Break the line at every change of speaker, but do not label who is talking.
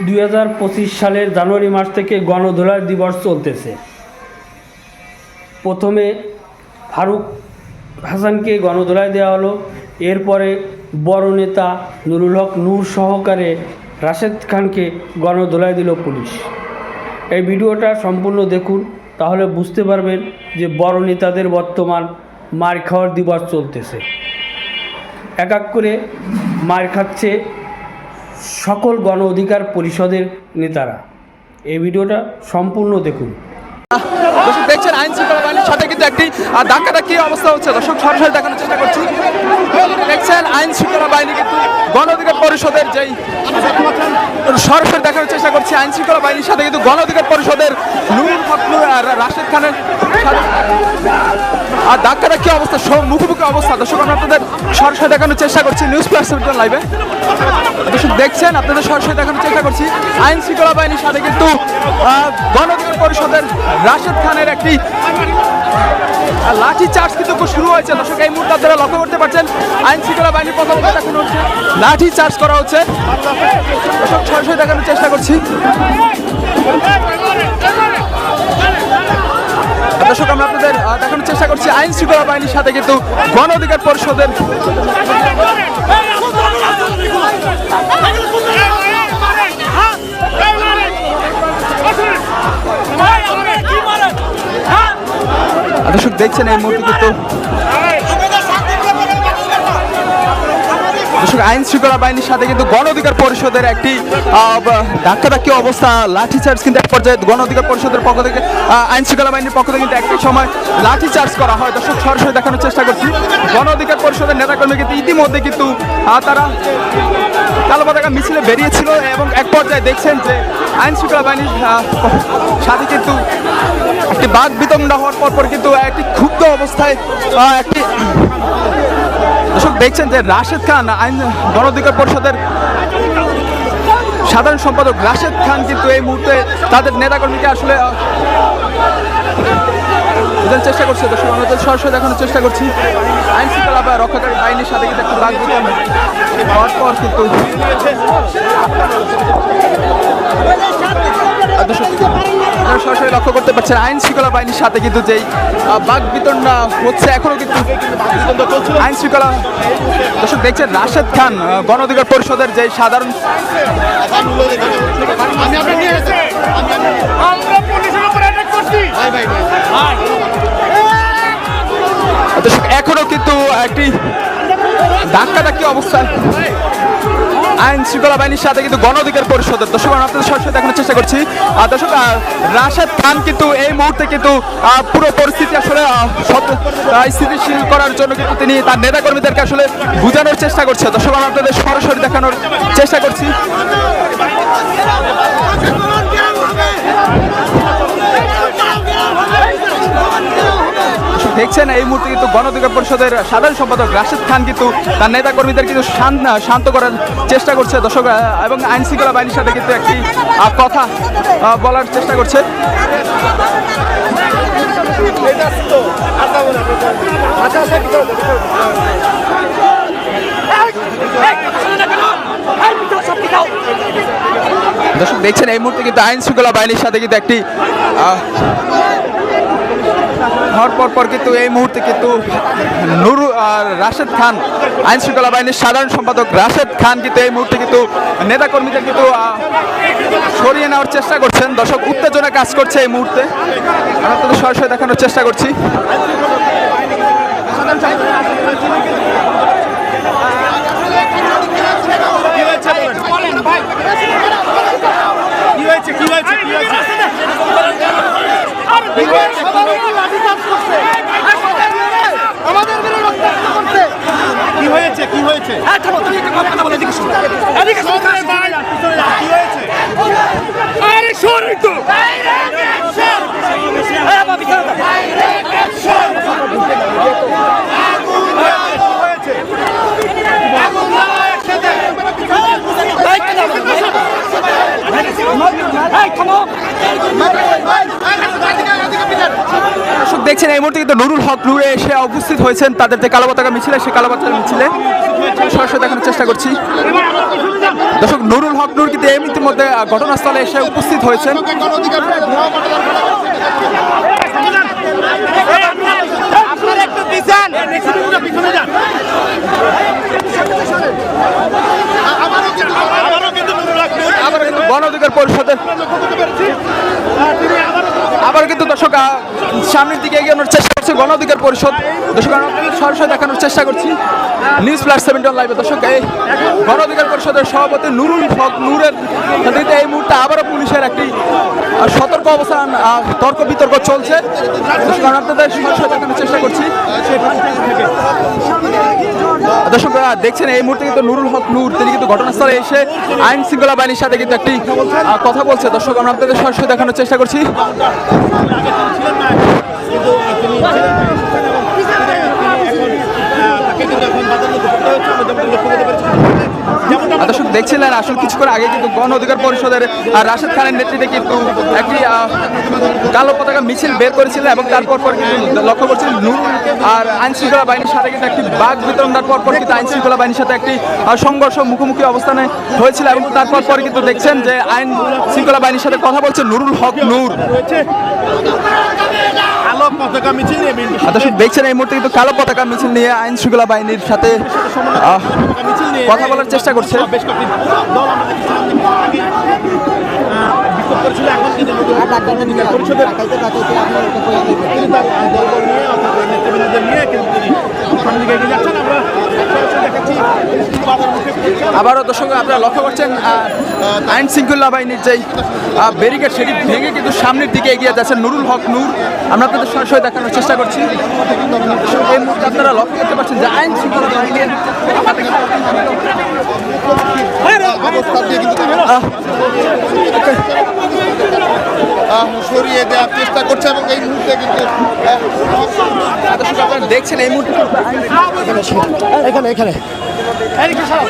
2025 সালের জানুয়ারি মাস থেকে গণধোলাই দিবস চলতেছে। প্রথমে ফারুক হাসানকে গণধোলাই দেওয়া হলো, এরপরে বড় নেতা নুরুল হক নূর সহকারে রাশেদ খানকে গণধোলাই দিল পুলিশ। এই ভিডিওটা সম্পূর্ণ দেখুন, তাহলে বুঝতে পারবেন যে বড় নেতাদের বর্তমান মার খাওয়ার দিবস চলতেছে। এক এক করে মার খাচ্ছে সকল গণ অধিকার পরিষদের নেতারা। এই ভিডিওটা সম্পূর্ণ দেখুন।
দেখছেন আইন শৃঙ্খলা বাহিনীর সাথে কিন্তু একটি ধাক্কাধাক্কি অবস্থা হচ্ছে। দর্শক সরাসরি দেখানোর চেষ্টা করছি। দেখছেন আইন শৃঙ্খলা বাহিনী কিন্তু গণ অধিকার পরিষদের যেই সরাসরি দেখানোর চেষ্টা করছি। আইন শৃঙ্খলা বাহিনীর সাথে কিন্তু গণ অধিকার পরিষদের নুরুল হক রাশেদ খানের ধাক্কাধাক্কি অবস্থা, মুখোমুখি অবস্থা। দর্শক আমরা আপনাদের সরাসরি দেখানোর চেষ্টা করছি নিউজ প্লাস লাইভে। দর্শক দেখছেন, আপনাদের সরাসরি দেখানোর চেষ্টা করছি আইন শৃঙ্খলা বাহিনীর সাথে কিন্তু গণ অধিকার পরিষদের রাশেদ খানের একটি লাঠি চার্জ কিন্তু শুরু হয়েছে। দর্শক এই মুহূর্তে আপনারা লক্ষ্য করতে পারছেন আইন শৃঙ্খলা বাহিনীর পক্ষ থেকে দেখানো হচ্ছে লাঠি চার্জ করা হচ্ছে। দর্শক সরাসরি দেখানোর চেষ্টা করছি। দর্শক আমরা আপনাদের দেখানোর চেষ্টা করছি আইন শৃঙ্খলা বাহিনীর সাথে কিন্তু গণ অধিকার পরিষদের দর্শক দেখছেন এই মুহূর্তে কিন্তু দর্শক আইন শৃঙ্খলা বাহিনীর সাথে কিন্তু গণ অধিকার পরিষদের একটি ধাক্কাধাক্কি অবস্থা, লাঠি চার্জ কিন্তু এক পর্যায়ে গণ অধিকার পরিষদের পক্ষ থেকে আইন শৃঙ্খলা বাহিনীর পক্ষ থেকে কিন্তু একটি সময় লাঠি চার্জ করা হয়। দর্শক সরাসরি দেখানোর চেষ্টা করছি গণ অধিকার পরিষদের নেতাকর্মী কিন্তু ইতিমধ্যে কিন্তু তারা কালো পতাকা মিছিলে বেরিয়েছিল এবং এক পর্যায়ে দেখছেন যে আইন শৃঙ্খলা বাহিনীর সাথে কিন্তু একটি বাক বিতণ্ডা হওয়ার পর কিন্তু একটি ক্ষুব্ধ অবস্থায় একটি দর্শক দেখছেন যে রাশেদ খান আইন গণ অধিকার পরিষদের সাধারণ সম্পাদক রাশেদ খান কিন্তু এই মুহূর্তে তাদের নেতাকর্মীকে আসলে চেষ্টা করছে। দর্শক আমরা সরাসরি দেখানোর চেষ্টা করছি আইন শৃঙ্খলা বা রক্ষাকারী বাহিনীর সাথে কিন্তু একটি বাক বিতণ্ডা হওয়ার পর কিন্তু সরাসরি লক্ষ্য করতে পারছেন আইন শৃঙ্খলা বাহিনীর সাথে কিন্তু যেই বাক বিতণ্ডা হচ্ছে এখনো কিন্তু আইন শৃঙ্খলা। দর্শক দেখছেন রাশেদ খান গণ অধিকার পরিষদের যে সাধারণ দর্শক এখনো কিন্তু একটি ধাক্কাধাক্কি অবস্থায় আইন শৃঙ্খলা বাহিনীর সাথে কিন্তু গণ অধিকার পরিষদের। দর্শক আমরা আপনাদের সরাসরি দেখানোর চেষ্টা করছি। দর্শক রাশেদ খান কিন্তু এই মুহূর্তে কিন্তু পুরো পরিস্থিতি আসলে স্থিতিশীল করার জন্য কিন্তু তিনি তার নেতাকর্মীদেরকে আসলে বোঝানোর চেষ্টা করছে। দর্শক আমরা আপনাদের সরাসরি দেখানোর চেষ্টা করছি। দেখছেন এই মুহূর্তে কিন্তু গণ অধিকার পরিষদের সাধারণ সম্পাদক রাশেদ খান কিন্তু তার নেতাকর্মীদের কিন্তু শান্ত করার চেষ্টা করছে। দর্শক এবং আইন শৃঙ্খলা বাহিনীর সাথে কিন্তু একটি কথা বলার চেষ্টা করছে। দর্শক দেখছেন এই মুহূর্তে কিন্তু আইন শৃঙ্খলা বাহিনীর সাথে কিন্তু একটি হওয়ার পর কিন্তু এই মুহূর্তে কিন্তু রাশেদ খান আইন শৃঙ্খলা বাহিনীর সাধারণ সম্পাদক রাশেদ খান কিন্তু এই মুহূর্তে কিন্তু নেতাকর্মীদের কিন্তু সরিয়ে নেওয়ার চেষ্টা করছেন। দর্শক উত্তেজনা কাজ করছে এই মুহূর্তে, আমরা আপনাদের সরাসরি দেখানোর চেষ্টা করছি।
কি হয়েছে? আরে শোন একটু
দেখছেন এই মুহূর্তে কিন্তু নুরুল হক নূরে এসে উপস্থিত হয়েছেন তাদের যে কালো পতাকা মিছিলে, সেই কালো পতাকা মিছিলে সরাসরি দেখানোর চেষ্টা করছি। দর্শক নুরুল হক নূর কিন্তু এই মুহূর্তের মধ্যে ঘটনাস্থলে এসে উপস্থিত হয়েছেন। আবার কিন্তু গণ অধিকার পরিষদের আবার কিন্তু দর্শক সামনের দিকে এগিয়ে চেষ্টা করছে গণ অধিকার পরিষদ। দর্শক আমরা সরাসরি দেখানোর চেষ্টা করছি নিউজ প্লাস 71 লাইভে। দর্শক এই গণ অধিকার পরিষদের সভাপতি নুরুল হক নূরের নেতৃত্বে এই মুহূর্তে আবারও পুলিশের একটি সতর্ক অবস্থান তর্ক বিতর্ক চলছে। দর্শক আমরা আপনাদের সরাসরি দেখানোর চেষ্টা করছি। দর্শক দেখছেন এই মুহূর্তে কিন্তু নুরুল হক নূর তিনি কিন্তু ঘটনাস্থলে এসে আইন শৃঙ্খলা বাহিনীর সাথে কিন্তু একটি কথা বলছে। দর্শক আমরা আপনাদের সরাসরি দেখানোর চেষ্টা করছি। দর্শক দেখছিলেন আসলে কিছুক্ষণ আগে কিন্তু গণ অধিকার পরিষদের রাশেদ খানের নেতৃত্বে কিন্তু একটি কালো পতাকা মিছিল বের করেছিলেন এবং তারপর কিন্তু লক্ষ্য করছিলেন নুরুল আর আইন শৃঙ্খলা বাহিনীর সাথে কিন্তু একটি বাঘ বিতরণ দেওয়ার পর কিন্তু আইন শৃঙ্খলা বাহিনীর সাথে একটি সংঘর্ষ মুখোমুখি অবস্থানে হয়েছিল এবং তারপর পরে কিন্তু দেখছেন যে আইন শৃঙ্খলা বাহিনীর সাথে কথা বলছে নুরুল হক নূর। দর্শক দেখছেন এই মুহূর্তে কিন্তু কালো পতাকা মিছিল নিয়ে আইন শৃঙ্খলা বাহিনীর সাথে কথা বলার চেষ্টা করছে। আবারও দর্শক আপনারা লক্ষ্য করছেন আইন শৃঙ্খলা বাহিনীর যেই ব্যারিকেড সেটি ভেঙে কিন্তু সামনের দিকে এগিয়ে যাচ্ছেন নুরুল হক নূর। আমরা আপনাদের সরাসরি দেখানোর চেষ্টা করছি। এই মুহূর্তে আপনারা লক্ষ্য করতে পারছেন যে আইন শৃঙ্খলা বাহিনীর
সরিয়ে দেওয়ার চেষ্টা করছে এবং এই মুহূর্তে কিন্তু
আপনারা দেখছেন এই মুহূর্তে
এখানে এখানে
ছাড়াও